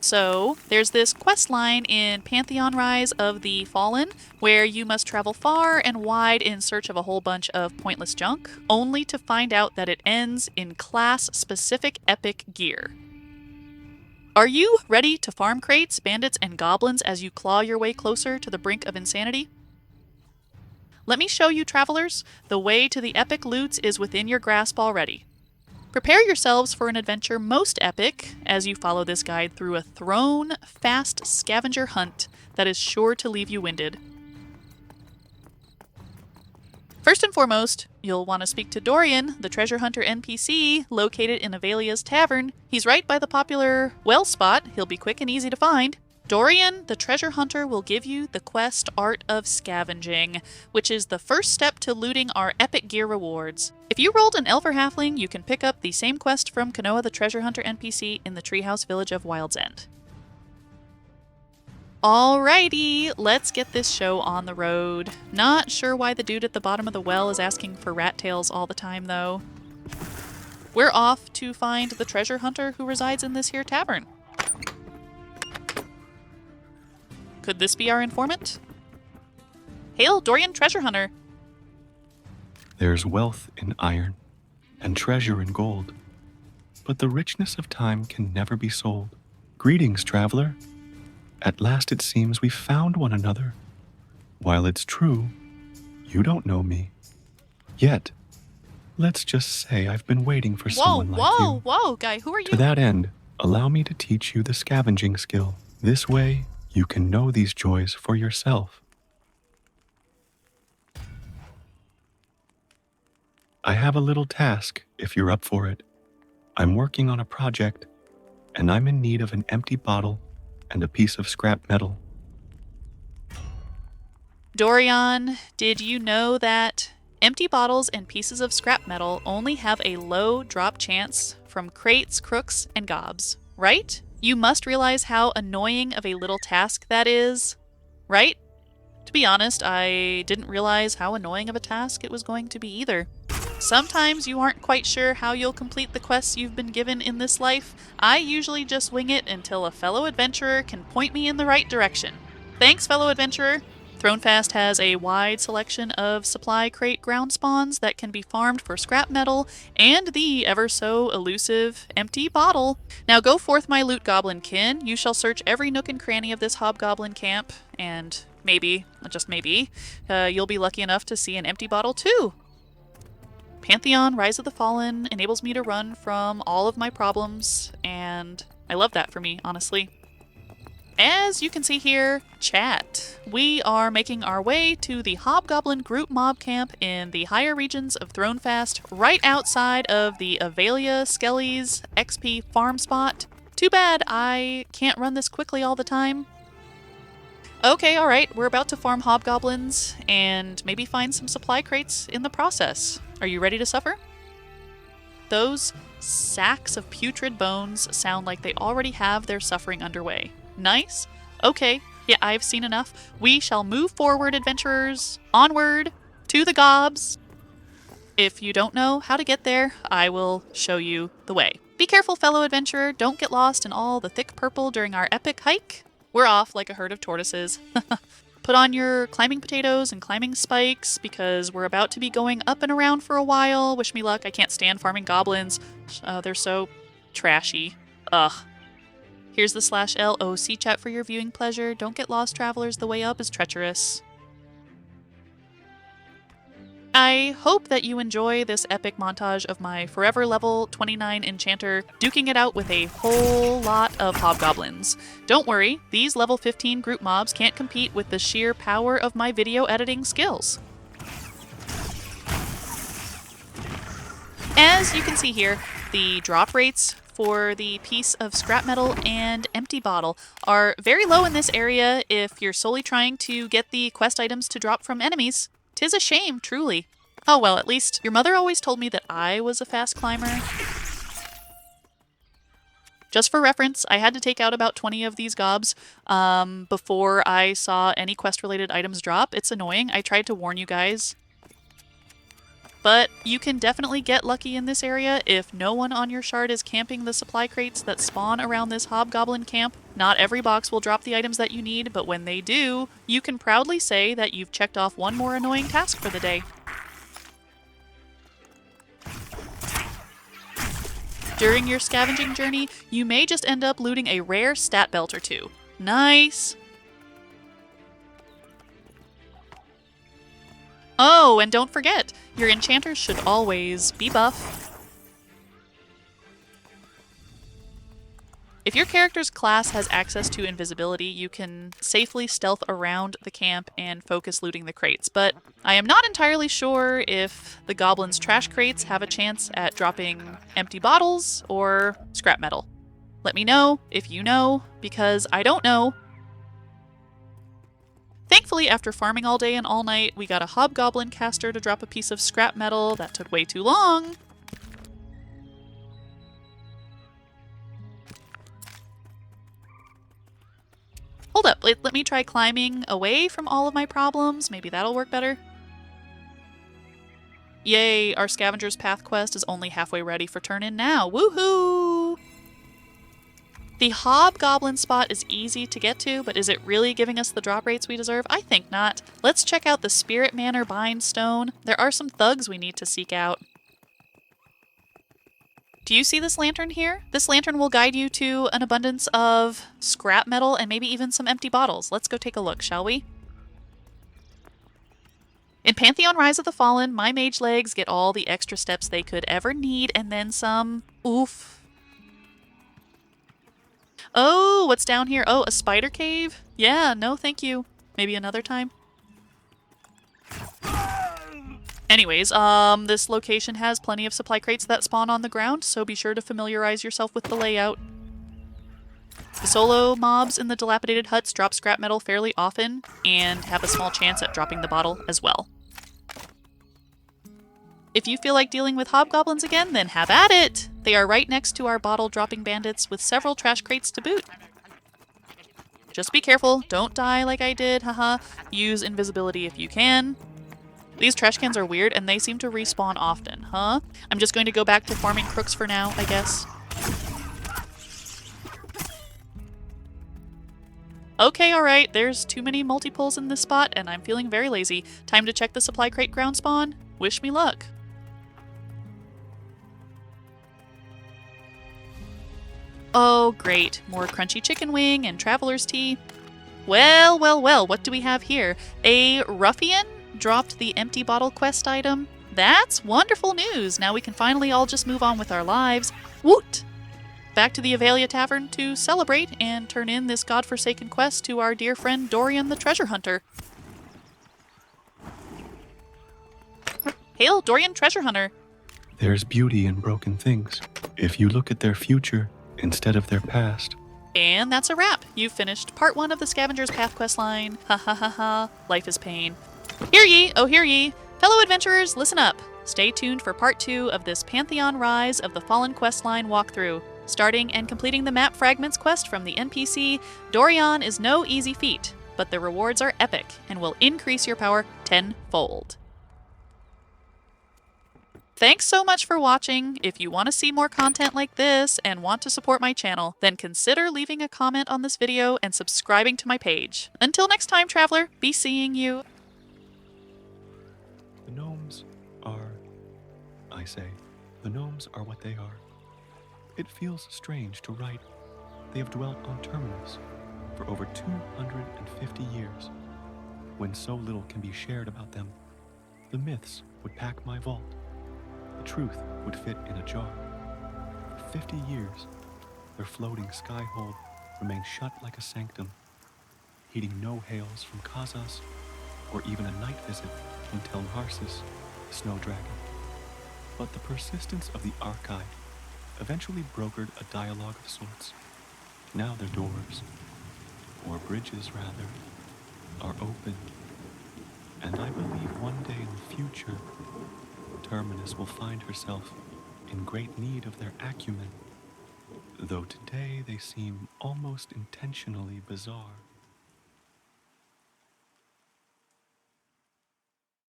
So, there's this quest line in Pantheon Rise of the Fallen where you must travel far and wide in search of a whole bunch of pointless junk, only to find out that it ends in class-specific epic gear. Are you ready to farm crates, bandits, and goblins as you claw your way closer to the brink of insanity? Let me show you, travelers. The way to the epic loots is within your grasp already. Prepare yourselves for an adventure most epic as you follow this guide through a Thronefast scavenger hunt that is sure to leave you winded. First and foremost, you'll want to speak to Dorion, the treasure hunter NPC located in Avalia's Tavern. He's right by the popular well spot. He'll be quick and easy to find. Dorion, the treasure hunter, will give you the quest Art of Scavenging, which is the first step to looting our epic gear rewards. If you rolled an elf or halfling, you can pick up the same quest from Kanoa, the treasure hunter NPC in the treehouse village of Wild's End. Alrighty, let's get this show on the road. Not sure why the dude at the bottom of the well is asking for rat tails all the time, though. We're off to find the treasure hunter who resides in this here tavern. Could this be our informant? Hail, Dorion, treasure hunter. There's wealth in iron and treasure in gold, but the richness of time can never be sold. Greetings, traveler. At last it seems we found one another. While it's true, you don't know me. Yet, let's just say I've been waiting for someone like you. Whoa, guy, who are you? To that end, allow me to teach you the scavenging skill. This way, you can know these joys for yourself. I have a little task, if you're up for it. I'm working on a project, and I'm in need of an empty bottle and a piece of scrap metal. Dorion, did you know that empty bottles and pieces of scrap metal only have a low drop chance from crates, crooks, and gobs, right? You must realize how annoying of a little task that is, right? To be honest, I didn't realize how annoying of a task it was going to be either. Sometimes you aren't quite sure how you'll complete the quests you've been given in this life. I usually just wing it until a fellow adventurer can point me in the right direction. Thanks, fellow adventurer! Thronefast has a wide selection of supply crate ground spawns that can be farmed for scrap metal and the ever so elusive empty bottle. Now go forth, my loot goblin kin. You shall search every nook and cranny of this hobgoblin camp, and maybe, just maybe, you'll be lucky enough to see an empty bottle too. Pantheon Rise of the Fallen enables me to run from all of my problems, and I love that for me, honestly. As you can see here, chat, we are making our way to the Hobgoblin Group Mob Camp in the higher regions of Thronefast, right outside of the Avalia Skelly's XP farm spot. Too bad I can't run this quickly all the time. Okay, alright, we're about to farm hobgoblins and maybe find some supply crates in the process. Are you ready to suffer? Those sacks of putrid bones sound like they already have their suffering underway. Nice. Okay. Yeah, I've seen enough. We shall move forward, adventurers. Onward to the gobs. If you don't know how to get there, I will show you the way. Be careful, fellow adventurer. Don't get lost in all the thick purple during our epic hike. We're off like a herd of tortoises. Put on your climbing potatoes and climbing spikes because we're about to be going up and around for a while. Wish me luck. I can't stand farming goblins. They're so trashy. Ugh. Here's the /LOC chat for your viewing pleasure. Don't get lost, travelers. The way up is treacherous. I hope that you enjoy this epic montage of my forever level 29 enchanter duking it out with a whole lot of hobgoblins. Don't worry, these level 15 group mobs can't compete with the sheer power of my video editing skills. As you can see here, the drop rates for the piece of scrap metal and empty bottle are very low in this area if you're solely trying to get the quest items to drop from enemies. 'Tis a shame, truly. Oh well, at least your mother always told me that I was a fast climber. Just for reference, I had to take out about 20 of these gobs before I saw any quest-related items drop. It's annoying. I tried to warn you guys. But you can definitely get lucky in this area if no one on your shard is camping the supply crates that spawn around this hobgoblin camp Not every box will drop the items that you need, but when they do, you can proudly say that you've checked off one more annoying task for the day. During your scavenging journey, you may just end up looting a rare stat belt or two. Nice! Oh, and don't forget, your enchanters should always be buff. If your character's class has access to invisibility, you can safely stealth around the camp and focus looting the crates, but I am not entirely sure if the goblins' trash crates have a chance at dropping empty bottles or scrap metal. Let me know if you know, because I don't know. Thankfully, after farming all day and all night, we got a hobgoblin caster to drop a piece of scrap metal. That took way too long. Hold up, let me try climbing away from all of my problems. Maybe that'll work better. Yay, our Scavenger's Path quest is only halfway ready for turn-in now. Woohoo! The hobgoblin spot is easy to get to, but is it really giving us the drop rates we deserve? I think not. Let's check out the Spirit Manor Bind Stone. There are some thugs we need to seek out. Do you see this lantern here? This lantern will guide you to an abundance of scrap metal and maybe even some empty bottles. Let's go take a look, shall we? In Pantheon Rise of the Fallen, my mage legs get all the extra steps they could ever need and then some. Oof. Oh, what's down here? Oh, a spider cave? Yeah, no thank you. Maybe another time. Anyways, this location has plenty of supply crates that spawn on the ground, so be sure to familiarize yourself with the layout. The solo mobs in the dilapidated huts drop scrap metal fairly often, and have a small chance at dropping the bottle as well. If you feel like dealing with hobgoblins again, then have at it! They are right next to our bottle-dropping bandits with several trash crates to boot. Just be careful, don't die like I did, haha. Use invisibility if you can. These trash cans are weird, and they seem to respawn often, huh? I'm just going to go back to farming crooks for now, I guess. Okay, alright, there's too many multi-pulls in this spot, and I'm feeling very lazy. Time to check the supply crate ground spawn. Wish me luck. Oh, great. More crunchy chicken wing and traveler's tea. Well, well, well, what do we have here? A ruffian dropped the empty bottle quest item. That's wonderful news. Now we can finally all just move on with our lives. Woot! Back to the Avalia Tavern to celebrate and turn in this godforsaken quest to our dear friend Dorion the treasure hunter. Hail, Dorion treasure hunter! There's beauty in broken things if you look at their future instead of their past. And that's a wrap. You've finished part 1 of the Scavenger's Path quest line. Ha ha ha ha. Life is pain. Hear ye, oh hear ye. Fellow adventurers, listen up. Stay tuned for part 2 of this Pantheon Rise of the Fallen questline walkthrough. Starting and completing the map fragments quest from the NPC, Dorion is no easy feat, but the rewards are epic and will increase your power tenfold. Thanks so much for watching. If you want to see more content like this and want to support my channel, then consider leaving a comment on this video and subscribing to my page. Until next time, traveler, be seeing you. The gnomes are, I say, the gnomes are what they are. It feels strange to write. They have dwelt on Terminus for over 250 years. When so little can be shared about them, the myths would pack my vault. The truth would fit in a jar. For 50 years, their floating sky-hold remained shut like a sanctum, heeding no hails from Kazas or even a night visit from Telnharsis, the snow dragon. But the persistence of the archive eventually brokered a dialogue of sorts. Now their doors, or bridges rather, are open, and I believe one day in the future, Terminus will find herself in great need of their acumen, though today they seem almost intentionally bizarre.